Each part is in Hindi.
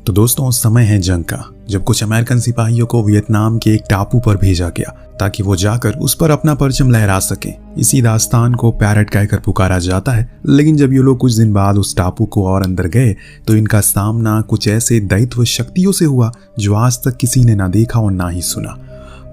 तो दोस्तों समय है जंग का, जब कुछ अमेरिकन सिपाहियों को वियतनाम के एक टापू पर भेजा गया ताकि वो जाकर उस पर अपना परचम लहरा सके। इसी दास्तान को पैरट कहकर पुकारा जाता है। लेकिन जब ये लोग कुछ दिन बाद उस टापू को और अंदर गए तो इनका सामना कुछ ऐसे दैत्य शक्तियों से हुआ जो आज तक किसी ने ना देखा और ना ही सुना।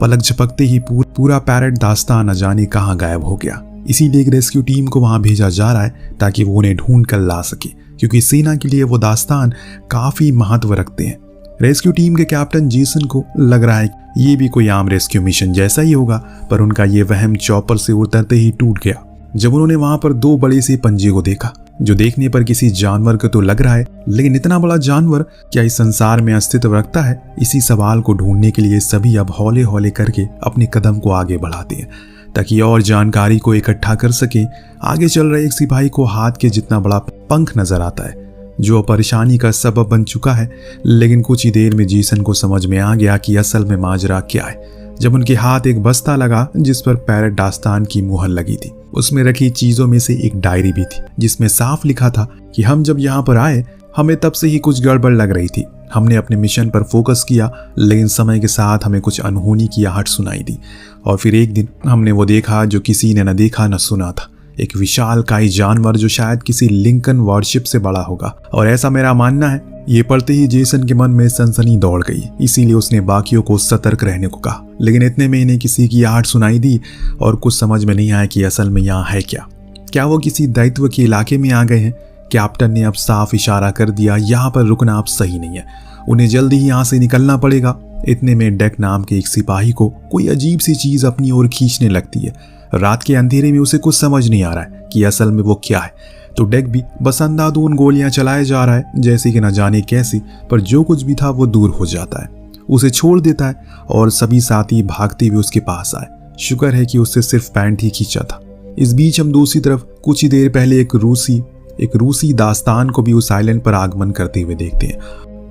पलक झपकते ही पूरा पैरट दास्तान न जाने कहाँ गायब हो गया। इसीलिए एक रेस्क्यू टीम को वहां भेजा जा रहा है ताकि वो उन्हें ढूंढ कर ला सके, क्योंकि सेना के लिए वो दास्तान काफी महत्व रखते हैं। रेस्क्यू टीम के कैप्टन जेसन को लग रहा है ये भी कोई आम रेस्क्यू मिशन जैसा ही होगा, पर उनका ये वहम चॉपर से उतरते ही टूट गया जब उन्होंने वहां पर दो बड़े से पंजे को देखा, जो देखने पर किसी जानवर को तो लग रहा है, लेकिन इतना बड़ा जानवर क्या इस संसार में अस्तित्व रखता है? इसी सवाल को ढूंढने के लिए सभी अब हौले हौले करके अपने कदम को आगे बढ़ाते हैं ताकि और जानकारी को इकट्ठा कर सके। आगे चल रहे एक सिपाही को हाथ के जितना बड़ा पंख नजर आता है जो परेशानी का सबब बन चुका है। लेकिन कुछ ही देर में जेसन को समझ में आ गया कि असल में माजरा क्या है, जब उनके हाथ एक बस्ता लगा जिस पर पैरट दास्तान की मुहर लगी थी। उसमें रखी चीजों में से एक डायरी भी थी जिसमें साफ लिखा था कि हम जब यहाँ पर आए हमें तब से ही कुछ गड़बड़ लग रही थी। हमने अपने मिशन पर फोकस किया, लेकिन समय के साथ हमें कुछ अनहोनी की आहट सुनाई दी और फिर एक दिन हमने वो देखा जो किसी ने न देखा न सुना था। एक विशालकाय जानवर जो शायद किसी लिंकन वॉरशिप से बड़ा होगा, और ऐसा मेरा मानना है। ये पढ़ते ही जेसन के मन में सनसनी दौड़ गई, इसीलिए उसने बाकियों को सतर्क रहने को कहा। लेकिन इतने में इन्हें किसी की आहट सुनाई दी और कुछ समझ में नहीं आया कि असल में यहाँ है क्या वो किसी दैत्य के इलाके में आ गए हैं? कैप्टन ने अब साफ इशारा कर दिया, यहाँ पर रुकना अब सही नहीं है, उन्हें जल्दी ही यहाँ से निकलना पड़ेगा। इतने में डेक नाम के एक सिपाही को कोई अजीब सी चीज अपनी ओर खींचने लगती है। रात के अंधेरे में उसे कुछ समझ नहीं आ रहा है कि असल में वो क्या है, तो डेक भी बस अंधाधुंध गोलियां चलाए जा रहा है जैसे कि न जाने कैसे, पर जो कुछ भी था वो दूर हो जाता है, उसे छोड़ देता है और सभी साथी भागते हुए उसके पास आए। शुक्र है कि उससे सिर्फ पैंट ही खींचा था। इस बीच हम दूसरी तरफ कुछ ही देर पहले एक रूसी दास्तान को भी उस आइलैंड पर आगमन करते हुए देखते हैं,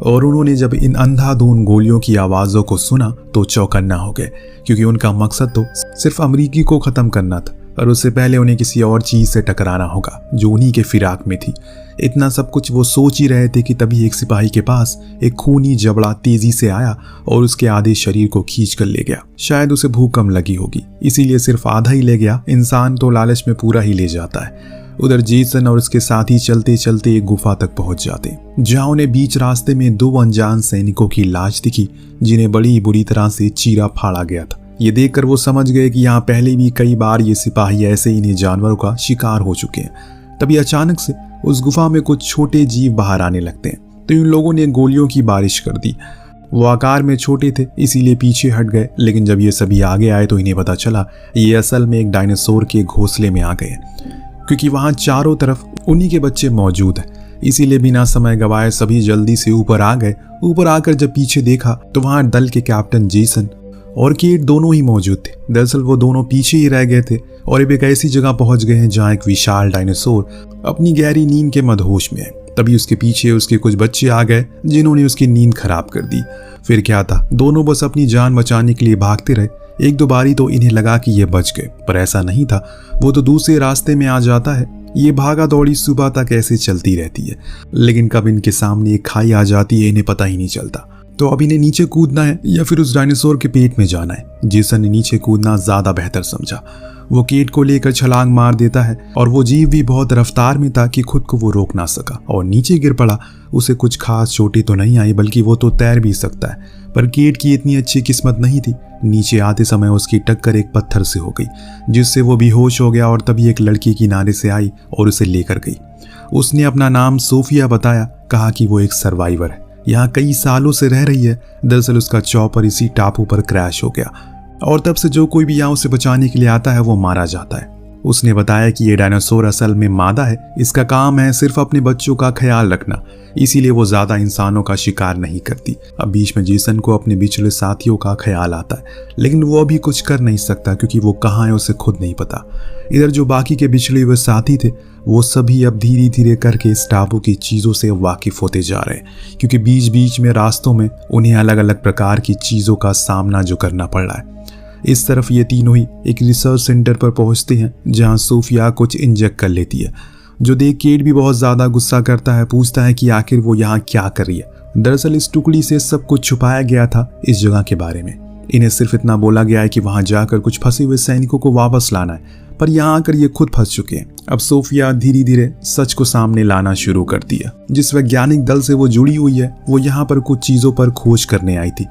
और उन्होंने जब इन अंधाधुंध गोलियों की आवाजों को सुना तो चौकन्ना हो गए, क्योंकि उनका मकसद तो सिर्फ अमेरिकी को खत्म करना था, और उससे पहले उन्हें किसी और चीज से टकराना होगा जो उन्हीं के फिराक में थी। इतना सब कुछ वो सोच ही रहे थे कि तभी एक सिपाही के पास एक खूनी जबड़ा तेजी से आया और उसके आधे शरीर को खींच कर ले गया। शायद उसे भूख कम लगी होगी, इसीलिए सिर्फ आधा ही ले गया। इंसान तो लालच में पूरा ही ले जाता है। उधर जेसन और उसके साथी चलते चलते एक गुफा तक पहुंच जाते, जहां उन्हें बीच रास्ते में दो अनजान सैनिकों की लाश दिखी जिन्हें बड़ी बुरी तरह से चीरा फाड़ा गया था। ये देखकर वो समझ गए कि यहाँ पहले भी कई बार ये सिपाही ऐसे इन्हीं जानवरों का शिकार हो चुके हैं। तभी अचानक से उस गुफा में कुछ छोटे जीव बाहर आने लगते हैं, तो इन लोगों ने गोलियों की बारिश कर दी। वो आकार में छोटे थे इसीलिए पीछे हट गए, लेकिन जब ये सभी आगे आए तो इन्हें पता चला ये असल में एक डायनासोर के घोंसले में आ गए, क्योंकि वहां चारों तरफ उन्हीं के बच्चे मौजूद हैं। इसीलिए बिना समय गवाए सभी जल्दी से ऊपर आ गए। ऊपर आकर जब पीछे देखा तो वहां दल के कैप्टन जेसन और केट दोनों ही मौजूद थे। दरअसल वो दोनों पीछे ही रह गए थे और अब एक ऐसी जगह पहुंच गए हैं जहां एक विशाल डायनासोर अपनी गहरी नींद के मदहोश में है। तभी उसके पीछे उसके कुछ बच्चे आ गए जिन्होंने उसकी नींद खराब कर दी। फिर क्या था, दोनों बस अपनी जान बचाने के लिए भागते रहे। एक दो बारी तो इन्हें लगा कि ये बच गए, पर ऐसा नहीं था। वो तो दूसरे रास्ते में आ जाता है। ये भागा दौड़ी सुबह तक ऐसे चलती रहती है, लेकिन कब इनके सामने एक खाई आ जाती है इन्हें पता ही नहीं चलता। तो अब इन्हें नीचे कूदना है या फिर उस डायनासोर के पेट में जाना है। जेसन ने नीचे कूदना ज्यादा बेहतर समझा। वो केट को लेकर छलांग मार देता है और वो जीव भी बहुत रफ्तार में था कि खुद को वो रोक ना सका और नीचे गिर पड़ा। उसे कुछ खास चोटें तो नहीं आई, बल्कि वो तो तैर भी सकता है, पर केट की इतनी अच्छी किस्मत नहीं थी। नीचे आते समय उसकी टक्कर एक पत्थर से हो गई, जिससे वो बेहोश हो गया और तभी एक लड़की किनारे से आई और उसे लेकर गई। उसने अपना नाम सोफिया बताया, कहा कि वो एक सर्वाइवर है, यहाँ कई सालों से रह रही है। दरअसल उसका चॉपर इसी टापू पर क्रैश हो गया और तब से जो कोई भी यहाँ उसे बचाने के लिए आता है वो मारा जाता है। उसने बताया कि ये डायनासोर असल में मादा है, इसका काम है सिर्फ अपने बच्चों का ख्याल रखना, इसीलिए वो ज्यादा इंसानों का शिकार नहीं करती। अब बीच में जेसन को अपने बिछड़े साथियों का ख्याल आता है, लेकिन वो अभी कुछ कर नहीं सकता क्योंकि वो कहाँ है उसे खुद नहीं पता। इधर जो बाकी के बिछड़े हुए साथी थे वो सभी अब धीरे धीरे करके इस टापू की चीजों से वाकिफ होते जा रहे हैं, क्योंकि बीच बीच में रास्तों में उन्हें अलग अलग प्रकार की चीजों का सामना जो करना पड़ रहा है। इस तरफ ये तीनों ही एक रिसर्च सेंटर पर पहुंचते हैं जहां सोफिया कुछ इंजेक्ट कर लेती है, जो देख केट भी बहुत ज्यादा गुस्सा करता है। पूछता है कि आखिर वो यहाँ क्या कर रही है, दरअसल इस टुकड़ी से सब कुछ छुपाया गया था इस जगह के बारे में। इन्हें सिर्फ इतना बोला गया है कि वहां जाकर कुछ फंसे हुए सैनिकों को वापस लाना है, पर यहाँ आकर ये खुद फंस चुके हैं। अब सोफिया धीरे धीरे सच को सामने लाना शुरू कर दिया। जिस वैज्ञानिक दल से वो जुड़ी हुई है वो यहाँ पर कुछ चीजों पर खोज करने आई थी,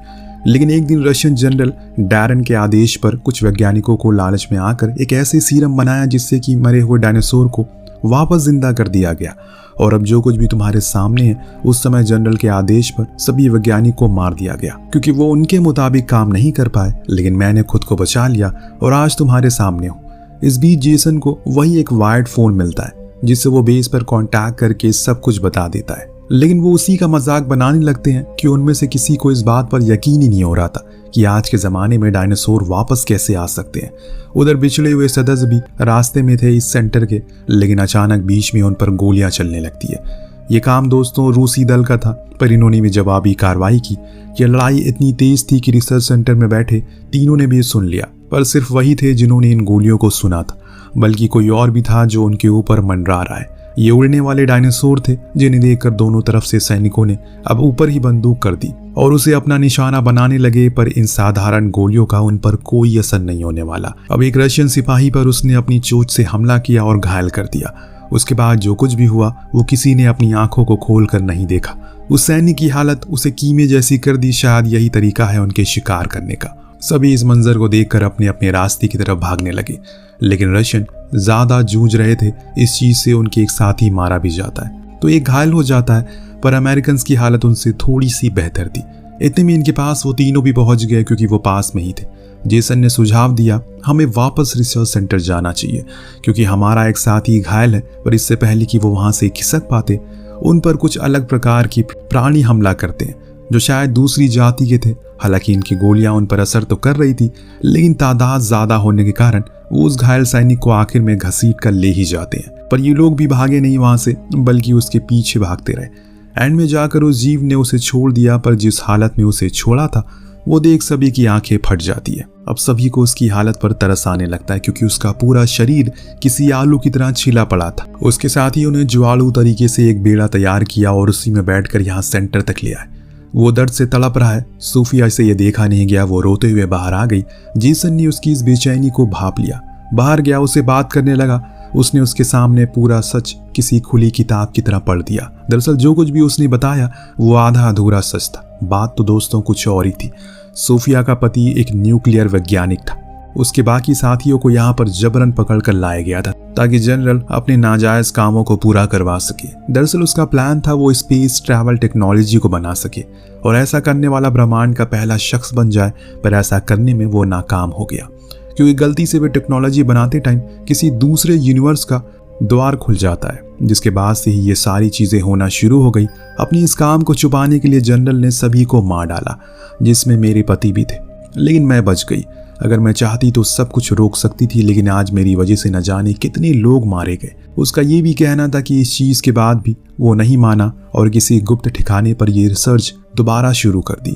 लेकिन एक दिन रशियन जनरल डैरन के आदेश पर कुछ वैज्ञानिकों को लालच में आकर एक ऐसे सीरम बनाया जिससे कि मरे हुए डायनासोर को वापस जिंदा कर दिया गया। और अब जो कुछ भी तुम्हारे सामने है, उस समय जनरल के आदेश पर सभी वैज्ञानिकों को मार दिया गया क्योंकि वो उनके मुताबिक काम नहीं कर पाए, लेकिन मैंने खुद को बचा लिया और आज तुम्हारे सामने हूँ। इस बीच जेसन को वही एक वायर्ड फोन मिलता है जिससे वो बेस पर कांटेक्ट करके सब कुछ बता देता है, लेकिन वो उसी का मजाक बनाने लगते हैं कि उनमें से किसी को इस बात पर यकीन ही नहीं हो रहा था कि आज के ज़माने में डायनासोर वापस कैसे आ सकते हैं। उधर बिछड़े हुए सदस्य भी रास्ते में थे इस सेंटर के, लेकिन अचानक बीच में उन पर गोलियां चलने लगती है। ये काम दोस्तों रूसी दल का था, पर इन्होंने भी जवाबी कार्रवाई की। यह लड़ाई इतनी तेज थी कि रिसर्च सेंटर में बैठे तीनों ने भी सुन लिया, पर सिर्फ वही थे जिन्होंने इन गोलियों को सुना था, बल्कि कोई और भी था जो उनके ऊपर मंडरा रहा है। ये उड़ने वाले डायनासोर थे जिन्हें देखकर दोनों तरफ से सैनिकों ने अब ऊपर ही बंदूक कर दी और उसे अपना निशाना बनाने लगे, पर इन साधारण गोलियों का उन पर कोई असर नहीं होने वाला। अब एक रशियन सिपाही पर उसने अपनी चोंच से हमला किया और घायल कर दिया। उसके बाद जो कुछ भी हुआ वो किसी ने अपनी आंखों को खोल कर नहीं देखा। उस सैनिक की हालत उसे कीमे जैसी कर दी। शायद यही तरीका है उनके शिकार करने का। सभी इस मंजर को देखकर अपने अपने रास्ते की तरफ भागने लगे, लेकिन रशियन ज्यादा जूझ रहे थे। इस चीज से उनके एक साथी मारा भी जाता है तो एक घायल हो जाता है, पर अमेरिकन की हालत उनसे थोड़ी सी बेहतर थी। इतने में इनके पास वो तीनों भी पहुंच गए क्योंकि वो पास में ही थे। जेसन ने सुझाव दिया, हमें वापस रिसर्च सेंटर जाना चाहिए क्योंकि हमारा एक साथी घायल है, पर इससे पहले कि वो वहां से खिसक पाते उन पर कुछ अलग प्रकार की प्राणी हमला करते हैं जो शायद दूसरी जाति के थे। हालांकि इनकी गोलियां उन पर असर तो कर रही थी, लेकिन तादाद ज्यादा होने के कारण वो उस घायल सैनिक को आखिर में घसीट कर ले ही जाते हैं। पर ये लोग भी भागे नहीं वहां से, बल्कि उसके पीछे भागते रहे। एंड में जाकर उस जीव ने उसे छोड़ दिया, पर जिस हालत में उसे छोड़ा था वो देख सभी की आंखें फट जाती है। अब सभी को उसकी हालत पर तरस आने लगता है क्योंकि उसका पूरा शरीर किसी आलू की तरह छिला पड़ा था। उसके साथ ही उन्हें जुआलू तरीके से एक बेड़ा तैयार किया और उसी में बैठकर यहाँ सेंटर तक ले आए। वो दर्द से तड़प रहा है। सोफिया से ये देखा नहीं गया, वो रोते हुए बाहर आ गई। जेसन ने उसकी इस बेचैनी को भांप लिया, बाहर गया, उसे बात करने लगा। उसने उसके सामने पूरा सच किसी खुली किताब की तरह पढ़ दिया। दरअसल जो कुछ भी उसने बताया वो आधा अधूरा सच था। बात तो दोस्तों कुछ और ही थी। सोफिया का पति एक न्यूक्लियर वैज्ञानिक था। उसके बाकी साथियों को यहाँ पर जबरन पकड़कर लाया गया था ताकि जनरल अपने नाजायज कामों को पूरा करवा सके। दरअसल उसका प्लान था वो स्पेस ट्रैवल टेक्नोलॉजी को बना सके और ऐसा करने वाला ब्रह्मांड का पहला शख्स बन जाए, पर ऐसा करने में वो नाकाम हो गया क्योंकि गलती से वे टेक्नोलॉजी बनाते टाइम किसी दूसरे यूनिवर्स का द्वार खुल जाता है, जिसके बाद से ही ये सारी चीजें होना शुरू हो गई। अपनी इस काम को छुपाने के लिए जनरल ने सभी को मार डाला, जिसमें मेरे पति भी थे, लेकिन मैं बच गई। अगर मैं चाहती तो सब कुछ रोक सकती थी, लेकिन आज मेरी वजह से न जाने कितने लोग मारे गए। उसका ये भी कहना था कि इस चीज के बाद भी वो नहीं माना और किसी गुप्त ठिकाने पर ये रिसर्च दोबारा शुरू कर दी,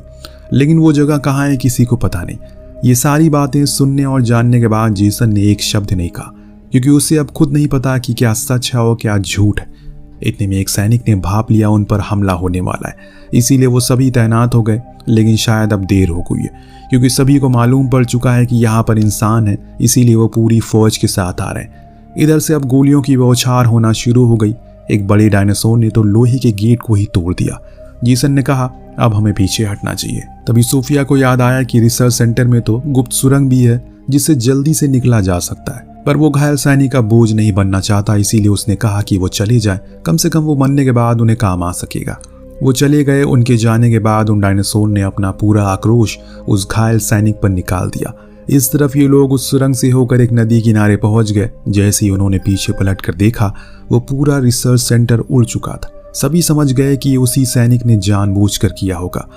लेकिन वो जगह कहाँ है किसी को पता नहीं। ये सारी बातें सुनने और जानने के बाद जेसन ने एक शब्द नहीं कहा क्योंकि उसे अब खुद नहीं पता कि क्या सच है और क्या झूठ है। इतने में एक सैनिक ने भाप लिया उन पर हमला होने वाला है, इसीलिए वो सभी तैनात हो गए। लेकिन शायद अब देर हो गई है क्योंकि सभी को मालूम पड़ चुका है कि यहाँ पर इंसान है, इसीलिए वो पूरी फौज के साथ आ रहे हैं। इधर से अब गोलियों की बौछार होना शुरू हो गई। एक बड़े डायनासोर ने तो लोहे के गेट को ही तोड़ दिया। जेसन ने कहा, अब हमें पीछे हटना चाहिए। तभी सोफिया को याद आया कि रिसर्च सेंटर में तो गुप्त सुरंग भी है जिससे जल्दी से निकला जा सकता है, पर वो घायल सैनिक का बोझ नहीं बनना चाहता, इसीलिए उसने कहा कि वो चले जाएं, कम से कम वो मरने के बाद उन्हें काम आ सकेगा। वो चले गए। उनके जाने के बाद उन डायनासोर ने अपना पूरा आक्रोश उस घायल सैनिक पर निकाल दिया। इस तरफ ये लोग उस सुरंग से होकर एक नदी किनारे पहुंच गए। जैसे ही उन्होंने पीछे पलट कर देखा, वो पूरा रिसर्च सेंटर उड़ चुका था। सभी समझ गए कि उसी सैनिक ने जानबूझकर किया होगा।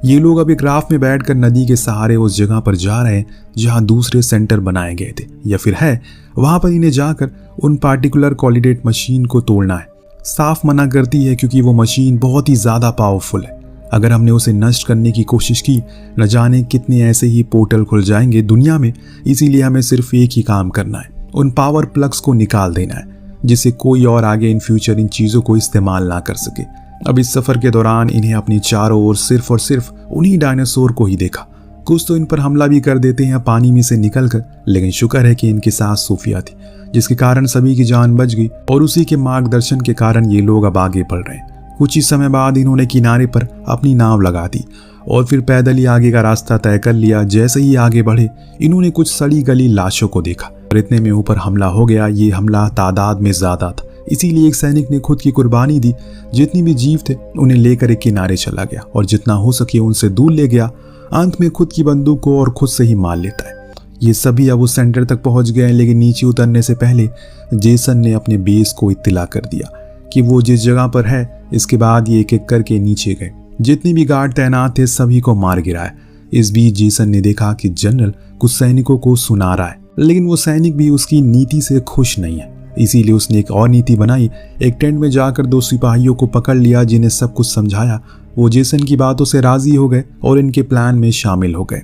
ये लोग अब एक राफ्ट में बैठकर नदी के सहारे उस जगह पर जा रहे हैं जहां दूसरे सेंटर बनाए गए थे, या फिर है वहां पर इन्हें जाकर उन पार्टिकुलर कोऑर्डिनेट मशीन को तोड़ना है। साफ मना करती है क्योंकि वो मशीन बहुत ही ज्यादा पावरफुल है। अगर हमने उसे नष्ट करने की कोशिश की, न जाने कितने ऐसे ही पोर्टल खुल जाएंगे दुनिया में। इसीलिए हमें सिर्फ एक ही काम करना है, उन पावर प्लग्स को निकाल देना है, जिससे कोई और आगे इन फ्यूचर इन चीजों को इस्तेमाल ना कर सके। अब इस सफर के दौरान इन्हें अपनी चारों ओर सिर्फ और सिर्फ उन्हीं डायनासोर को ही देखा। कुछ तो इन पर हमला भी कर देते हैं पानी में से निकलकर, लेकिन शुक्र है कि इनके साथ सूफिया थी, जिसके कारण सभी की जान बच गई और उसी के मार्गदर्शन के कारण ये लोग अब आगे बढ़ रहे हैं। कुछ ही समय बाद इन्होंने किनारे पर अपनी नाव लगा दी और फिर पैदल ही आगे का रास्ता तय कर लिया। जैसे ही आगे बढ़े इन्होंने कुछ सड़ी गली लाशों को देखा और इतने में ऊपर हमला हो गया। ये हमला तादाद में ज्यादा था, इसीलिए एक सैनिक ने खुद की कुर्बानी दी। जितनी भी जीव थे उन्हें लेकर एक किनारे चला गया और जितना हो सके उनसे दूर ले गया। अंत में खुद की बंदूक को और खुद से ही मार लेता है। ये सभी अब उस सेंटर तक पहुंच गए, लेकिन नीचे उतरने से पहले जेसन ने अपने बेस को इत्तला कर दिया कि वो जिस जगह पर है। इसके बाद ये एक एक करके नीचे गए। जितनी भी गार्ड तैनात थे सभी को मार गिराया। इस बीच जेसन ने देखा कि जनरल कुछ सैनिकों को सुना रहा है, लेकिन वो सैनिक भी उसकी नीति से खुश नहीं है। इसीलिए उसने एक और नीति बनाई। एक टेंट में जाकर 2 सिपाहियों को पकड़ लिया, जिन्हें सब कुछ समझाया। वो जेसन की बातों से राजी हो गए और इनके प्लान में शामिल हो गए।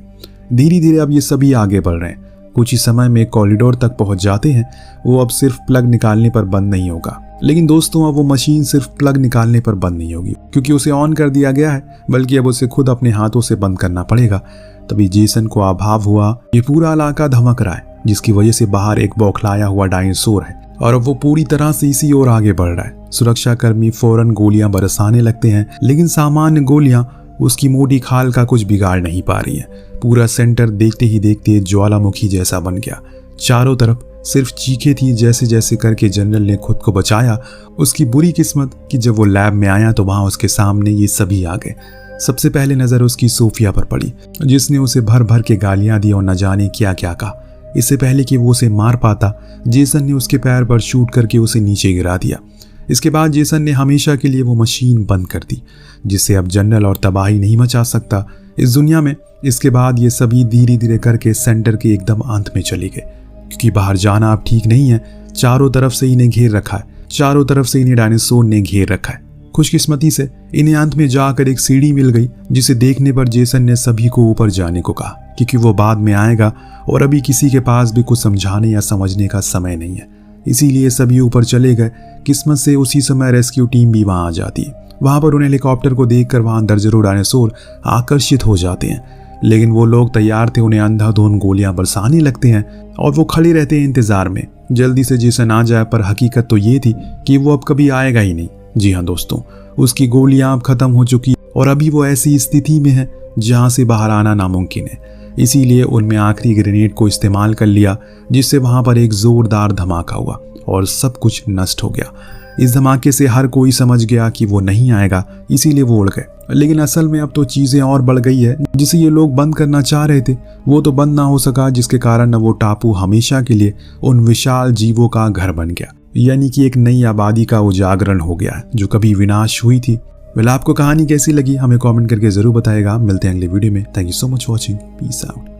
धीरे धीरे अब ये सभी आगे बढ़ रहे हैं। कुछ ही समय में कॉरिडोर तक पहुंच जाते हैं। वो अब सिर्फ प्लग निकालने पर बंद नहीं होगा, लेकिन दोस्तों अब वो मशीन सिर्फ प्लग निकालने पर बंद नहीं होगी, क्योंकि उसे ऑन कर दिया गया है, बल्कि अब उसे खुद अपने हाथों से बंद करना पड़ेगा। तभी जेसन को अभाव हुआ ये पूरा इलाका धमक रहा है, जिसकी वजह से बाहर एक बौखलाया हुआ डायनासोर है और अब वो पूरी तरह से इसी ओर आगे बढ़ रहा है। सुरक्षाकर्मी फौरन गोलियां बरसाने लगते हैं, लेकिन सामान्य गोलियां उसकी मोटी खाल का कुछ बिगाड़ नहीं पा रही है। पूरा सेंटर देखते ही देखते ज्वालामुखी जैसा बन गया। चारों तरफ सिर्फ चीखें थी। जैसे जैसे करके जनरल ने खुद को बचाया। उसकी बुरी किस्मत कि जब वो लैब में आया तो वहां उसके सामने ये सभी आ गए। सबसे पहले नजर उसकी सोफिया पर पड़ी, जिसने उसे भर भर के गालियां दी और न जाने क्या क्या कहा। इससे पहले कि वो उसे मार पाता, जेसन ने उसके पैर पर शूट करके उसे नीचे गिरा दिया। इसके बाद जेसन ने हमेशा के लिए वो मशीन बंद कर दी, जिससे अब जनरल और तबाही नहीं मचा सकता इस दुनिया में। इसके बाद ये सभी धीरे धीरे करके सेंटर के एकदम अंत में चले गए, क्योंकि बाहर जाना अब ठीक नहीं है। चारों तरफ से इन्हें घेर रखा है, चारों तरफ से इन्हें डायनासोर ने घेर रखा है। खुशकिस्मती से इन्हें अंत में जाकर एक सीढ़ी मिल गई, जिसे देखने पर जेसन ने सभी को ऊपर जाने को कहा, क्योंकि वो बाद में आएगा और अभी किसी के पास भी कुछ समझाने या समझने का समय नहीं है। इसीलिए सभी ऊपर चले गए। किस्मत से उसी समय रेस्क्यू टीम भी वहां आ जाती है। वहां पर उन्हें हेलीकॉप्टर को देखकर वहां दर्जनों डायनासोर आकर्षित हो जाते हैं, लेकिन वो लोग तैयार थे। उन्हें अंधाधुंध गोलियां बरसाने लगते हैं और वो खड़े रहते हैं इंतजार में, जल्दी से जेसन आ जाए। पर हकीकत तो ये थी कि वो अब कभी आएगा ही नहीं। जी हाँ दोस्तों, उसकी गोलियां अब खत्म हो चुकी और अभी वो ऐसी स्थिति में है जहां से बाहर आना नामुमकिन है। इसीलिए उनमें आखिरी ग्रेनेड को इस्तेमाल कर लिया, जिससे वहां पर एक जोरदार धमाका हुआ और सब कुछ नष्ट हो गया। इस धमाके से हर कोई समझ गया कि वो नहीं आएगा, इसीलिए वो उड़ गए। लेकिन असल में अब तो चीजें और बढ़ गई है। जिसे ये लोग बंद करना चाह रहे थे वो तो बंद ना हो सका, जिसके कारण अब वो टापू हमेशा के लिए उन विशाल जीवों का घर बन गया। यानी कि एक नई आबादी का उजागरण हो गया जो कभी विनाश हुई थी। वेल, आपको कहानी कैसी लगी हमें कमेंट करके जरूर बताएगा। मिलते हैं अगले वीडियो में। Thank you so much watching. Peace out.